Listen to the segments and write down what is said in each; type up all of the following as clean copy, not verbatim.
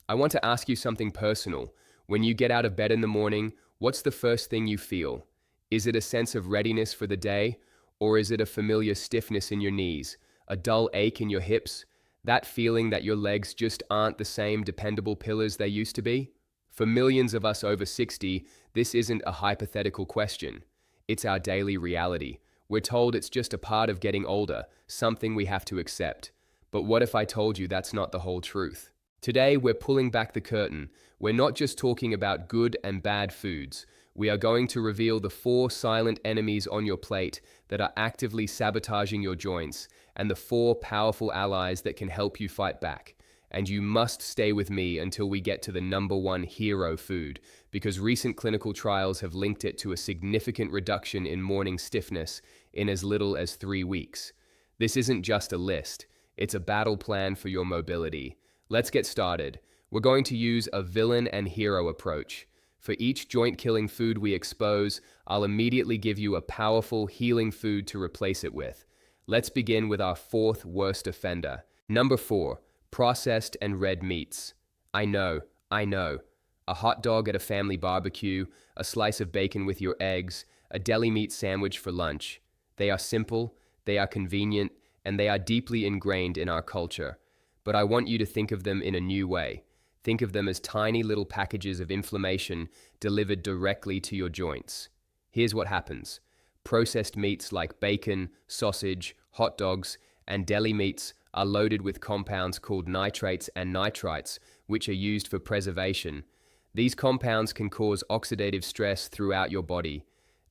I want to ask you something personal. When you get out of bed in the morning, what's the first thing you feel? Is it a sense of readiness for the day? Or is it a familiar stiffness in your knees, a dull ache in your hips, that feeling that your legs just aren't the same dependable pillars they used to be? For millions of us over 60, this isn't a hypothetical question. It's our daily reality. We're told it's just a part of getting older, something we have to accept. But what if I told you that's not the whole truth? Today, we're pulling back the curtain. We're not just talking about good and bad foods. We are going to reveal the 4 silent enemies on your plate that are actively sabotaging your joints, and the 4 powerful allies that can help you fight back. And you must stay with me until we get to the #1 hero food, because recent clinical trials have linked it to a significant reduction in morning stiffness in as little as 3 weeks. This isn't just a list, it's a battle plan for your mobility. Let's get started. We're going to use a villain and hero approach. For each joint-killing food we expose, I'll immediately give you a powerful, healing food to replace it with. Let's begin with our 4th worst offender. Number 4, processed and red meats. I know. A hot dog at a family barbecue, a slice of bacon with your eggs, a deli meat sandwich for lunch. They are simple, they are convenient, and they are deeply ingrained in our culture. But I want you to think of them in a new way. Think of them as tiny little packages of inflammation delivered directly to your joints. Here's what happens. Processed meats like bacon, sausage, hot dogs, and deli meats are loaded with compounds called nitrates and nitrites, which are used for preservation. These compounds can cause oxidative stress throughout your body.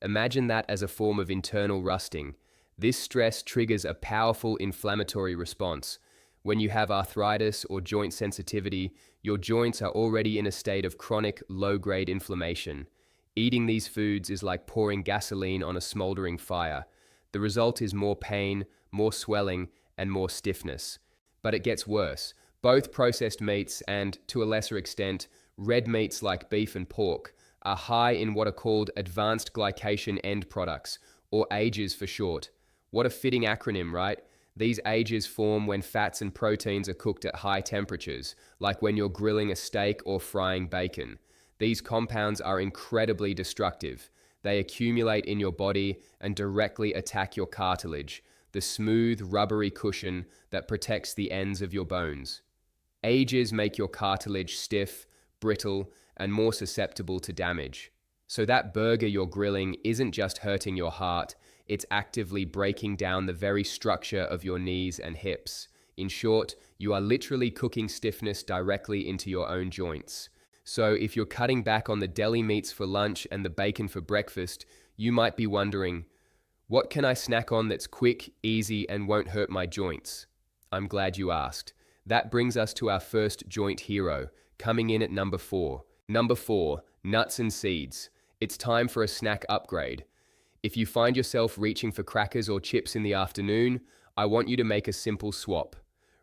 Imagine that as a form of internal rusting. This stress triggers a powerful inflammatory response. When you have arthritis or joint sensitivity, your joints are already in a state of chronic, low-grade inflammation. Eating these foods is like pouring gasoline on a smoldering fire. The result is more pain, more swelling, and more stiffness. But it gets worse. Both processed meats and, to a lesser extent, red meats like beef and pork are high in what are called advanced glycation end products, or AGEs for short. What a fitting acronym, right? These AGEs form when fats and proteins are cooked at high temperatures, like when you're grilling a steak or frying bacon. These compounds are incredibly destructive. They accumulate in your body and directly attack your cartilage, the smooth, rubbery cushion that protects the ends of your bones. AGEs make your cartilage stiff, brittle, and more susceptible to damage. So that burger you're grilling isn't just hurting your heart, it's actively breaking down the very structure of your knees and hips. In short, you are literally cooking stiffness directly into your own joints. So if you're cutting back on the deli meats for lunch and the bacon for breakfast, you might be wondering, what can I snack on that's quick, easy, and won't hurt my joints? I'm glad you asked. That brings us to our first joint hero, coming in at number 4. Number 4, nuts and seeds. It's time for a snack upgrade. If you find yourself reaching for crackers or chips in the afternoon, I want you to make a simple swap.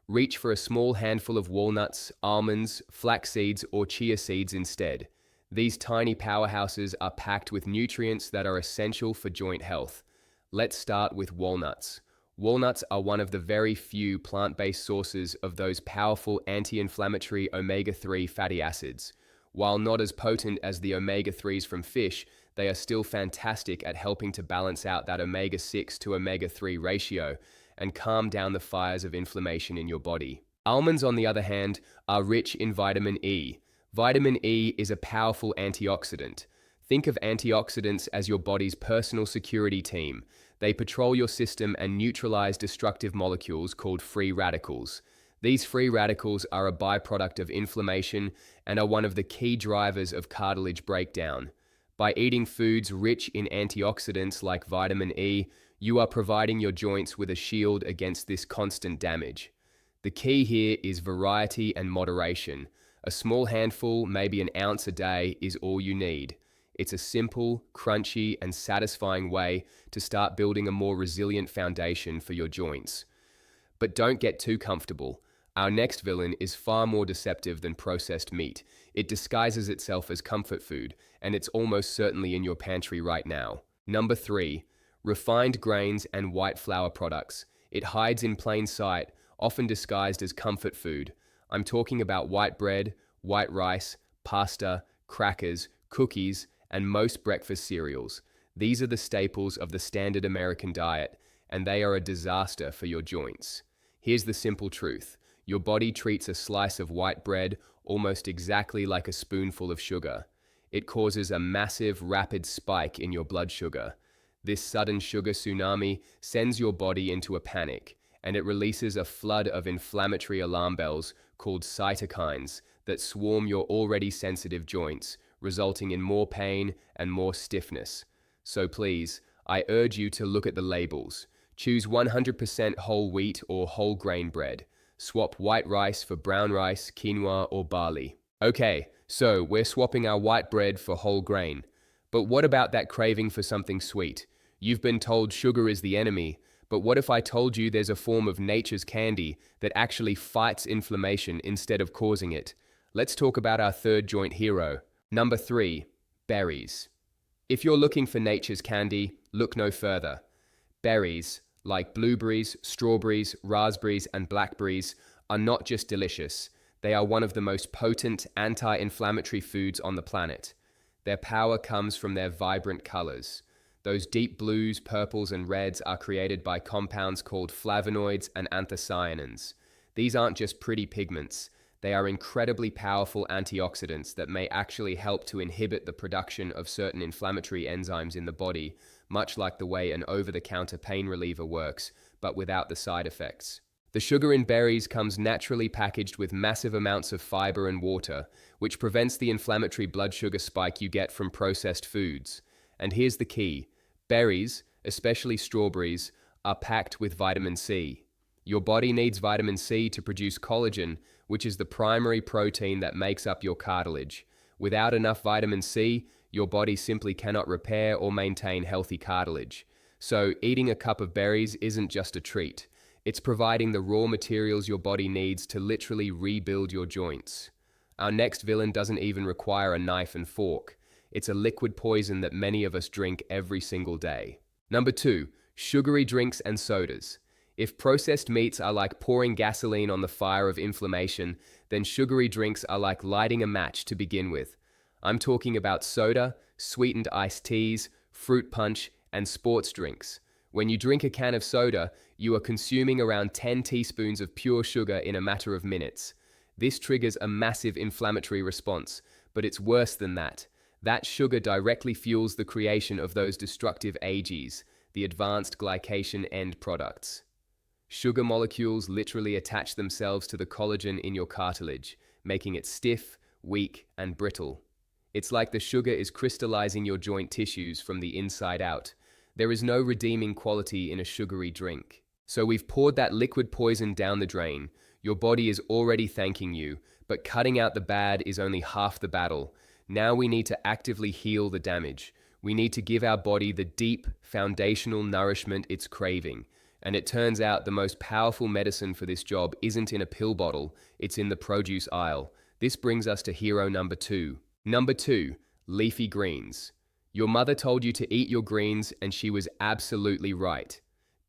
Reach for a small handful of walnuts, almonds, flax seeds, or chia seeds instead. These tiny powerhouses are packed with nutrients that are essential for joint health. Let's start with walnuts. Walnuts are one of the very few plant-based sources of those powerful anti-inflammatory omega-3 fatty acids. While not as potent as the omega-3s from fish, they are still fantastic at helping to balance out that omega-6 to omega-3 ratio and calm down the fires of inflammation in your body. Almonds, on the other hand, are rich in vitamin E. Vitamin E is a powerful antioxidant. Think of antioxidants as your body's personal security team. They patrol your system and neutralize destructive molecules called free radicals. These free radicals are a byproduct of inflammation and are one of the key drivers of cartilage breakdown. By eating foods rich in antioxidants like vitamin E, you are providing your joints with a shield against this constant damage. The key here is variety and moderation. A small handful, maybe an ounce a day, is all you need. It's a simple, crunchy, and satisfying way to start building a more resilient foundation for your joints. But don't get too comfortable. Our next villain is far more deceptive than processed meat. It disguises itself as comfort food, and it's almost certainly in your pantry right now. Number 3, refined grains and white flour products. It hides in plain sight, often disguised as comfort food. I'm talking about white bread, white rice, pasta, crackers, cookies, and most breakfast cereals. These are the staples of the standard American diet, and they are a disaster for your joints. Here's the simple truth. Your body treats a slice of white bread almost exactly like a spoonful of sugar. It causes a massive, rapid spike in your blood sugar. This sudden sugar tsunami sends your body into a panic, and it releases a flood of inflammatory alarm bells called cytokines that swarm your already sensitive joints, resulting in more pain and more stiffness. So please, I urge you to look at the labels. Choose 100% whole wheat or whole grain bread. Swap white rice for brown rice, quinoa, or barley. Okay, so we're swapping our white bread for whole grain. But what about that craving for something sweet? You've been told sugar is the enemy, but what if I told you there's a form of nature's candy that actually fights inflammation instead of causing it? Let's talk about our third joint hero. Number 3, berries. If you're looking for nature's candy, look no further. Berries, like blueberries, strawberries, raspberries, and blackberries, are not just delicious. They are one of the most potent anti-inflammatory foods on the planet. Their power comes from their vibrant colors. Those deep blues, purples, and reds are created by compounds called flavonoids and anthocyanins. These aren't just pretty pigments. They are incredibly powerful antioxidants that may actually help to inhibit the production of certain inflammatory enzymes in the body, much like the way an over-the-counter pain reliever works, but without the side effects. The sugar in berries comes naturally packaged with massive amounts of fiber and water, which prevents the inflammatory blood sugar spike you get from processed foods. And here's the key. Berries, especially strawberries, are packed with vitamin C. Your body needs vitamin C to produce collagen, which is the primary protein that makes up your cartilage. Without enough vitamin C, your body simply cannot repair or maintain healthy cartilage. So, eating a cup of berries isn't just a treat. It's providing the raw materials your body needs to literally rebuild your joints. Our next villain doesn't even require a knife and fork. It's a liquid poison that many of us drink every single day. Number 2, sugary drinks and sodas. If processed meats are like pouring gasoline on the fire of inflammation, then sugary drinks are like lighting a match to begin with. I'm talking about soda, sweetened iced teas, fruit punch, and sports drinks. When you drink a can of soda, you are consuming around 10 teaspoons of pure sugar in a matter of minutes. This triggers a massive inflammatory response, but it's worse than that. That sugar directly fuels the creation of those destructive AGs, the advanced glycation end products. Sugar molecules literally attach themselves to the collagen in your cartilage, making it stiff, weak, and brittle. It's like the sugar is crystallizing your joint tissues from the inside out. There is no redeeming quality in a sugary drink. So we've poured that liquid poison down the drain. Your body is already thanking you, but cutting out the bad is only half the battle. Now we need to actively heal the damage. We need to give our body the deep, foundational nourishment it's craving. And it turns out the most powerful medicine for this job isn't in a pill bottle, it's in the produce aisle. This brings us to hero number 2. Number 2, leafy greens. Your mother told you to eat your greens, and she was absolutely right.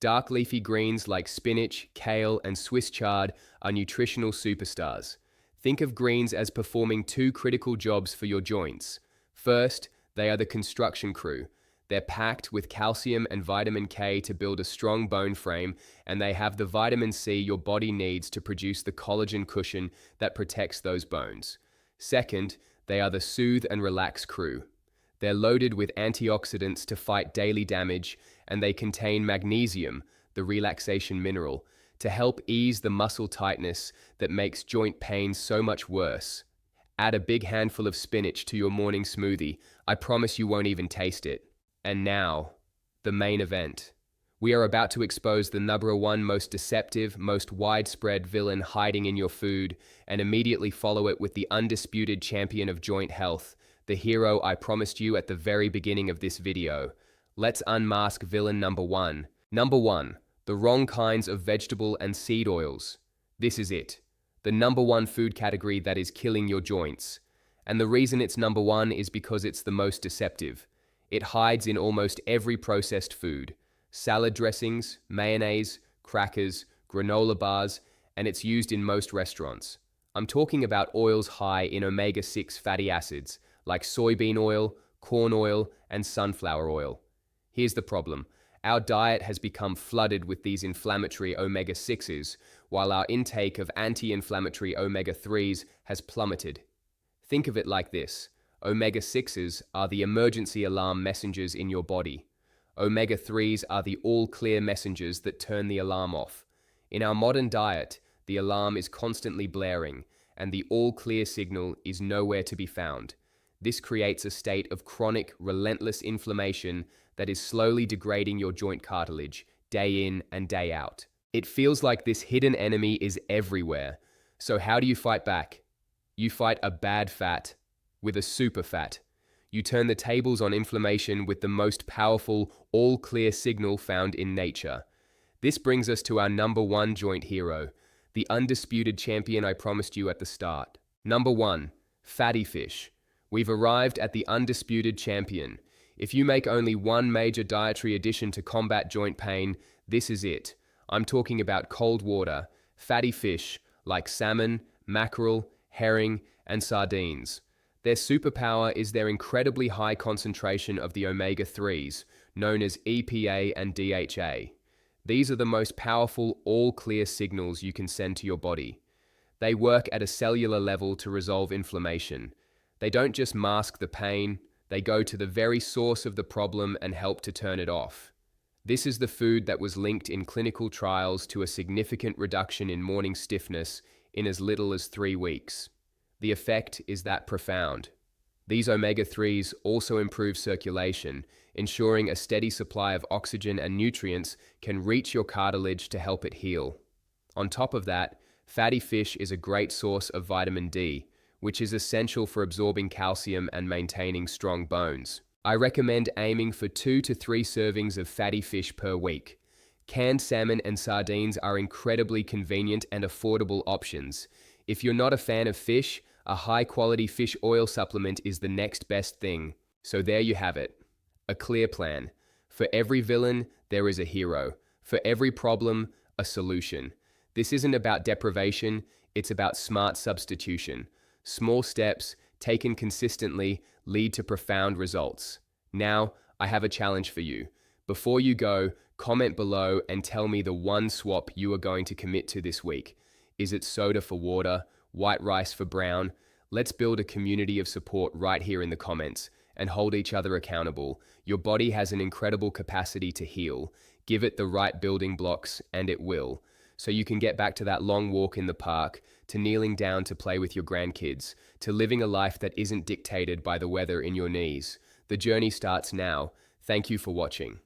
Dark leafy greens like spinach, kale, and Swiss chard are nutritional superstars. Think of greens as performing 2 critical jobs for your joints. First, they are the construction crew. They're packed with calcium and vitamin K to build a strong bone frame, and they have the vitamin C your body needs to produce the collagen cushion that protects those bones. Second, they are the soothe and relax crew. They're loaded with antioxidants to fight daily damage, and they contain magnesium, the relaxation mineral, to help ease the muscle tightness that makes joint pain so much worse. Add a big handful of spinach to your morning smoothie. I promise you won't even taste it. And now, the main event. We are about to expose the number 1 most deceptive, most widespread villain hiding in your food, and immediately follow it with the undisputed champion of joint health, the hero I promised you at the very beginning of this video. Let's unmask villain number 1. Number 1, the wrong kinds of vegetable and seed oils. This is it, the number 1 food category that is killing your joints. And the reason it's number 1 is because it's the most deceptive. It hides in almost every processed food, salad dressings, mayonnaise, crackers, granola bars, and it's used in most restaurants. I'm talking about oils high in omega-6 fatty acids, like soybean oil, corn oil, and sunflower oil. Here's the problem. Our diet has become flooded with these inflammatory omega-6s, while our intake of anti-inflammatory omega-3s has plummeted. Think of it like this. Omega-6s are the emergency alarm messengers in your body. Omega-3s are the all-clear messengers that turn the alarm off. In our modern diet, the alarm is constantly blaring, and the all-clear signal is nowhere to be found. This creates a state of chronic, relentless inflammation that is slowly degrading your joint cartilage, day in and day out. It feels like this hidden enemy is everywhere. So how do you fight back? You fight a bad fat with a super fat. You turn the tables on inflammation with the most powerful, all-clear signal found in nature. This brings us to our number one joint hero, the undisputed champion I promised you at the start. Number one, fatty fish. We've arrived at the undisputed champion. If you make only one major dietary addition to combat joint pain, this is it. I'm talking about cold water, fatty fish like salmon, mackerel, herring, and sardines. Their superpower is their incredibly high concentration of the omega-3s, known as EPA and DHA. These are the most powerful all-clear signals you can send to your body. They work at a cellular level to resolve inflammation. They don't just mask the pain, they go to the very source of the problem and help to turn it off. This is the food that was linked in clinical trials to a significant reduction in morning stiffness in as little as 3 weeks. The effect is that profound. These omega-3s also improve circulation, ensuring a steady supply of oxygen and nutrients can reach your cartilage to help it heal. On top of that, fatty fish is a great source of vitamin D, which is essential for absorbing calcium and maintaining strong bones. I recommend aiming for 2 to 3 servings of fatty fish per week. Canned salmon and sardines are incredibly convenient and affordable options. If you're not a fan of fish, a high-quality fish oil supplement is the next best thing. So there you have it. A clear plan. For every villain, there is a hero. For every problem, a solution. This isn't about deprivation, it's about smart substitution. Small steps, taken consistently, lead to profound results. Now, I have a challenge for you. Before you go, comment below and tell me the one swap you are going to commit to this week. Is it soda for water? White rice for brown? Let's build a community of support right here in the comments and hold each other accountable. Your body has an incredible capacity to heal. Give it the right building blocks and it will. So you can get back to that long walk in the park, to kneeling down to play with your grandkids, to living a life that isn't dictated by the weather in your knees. The journey starts now. Thank you for watching.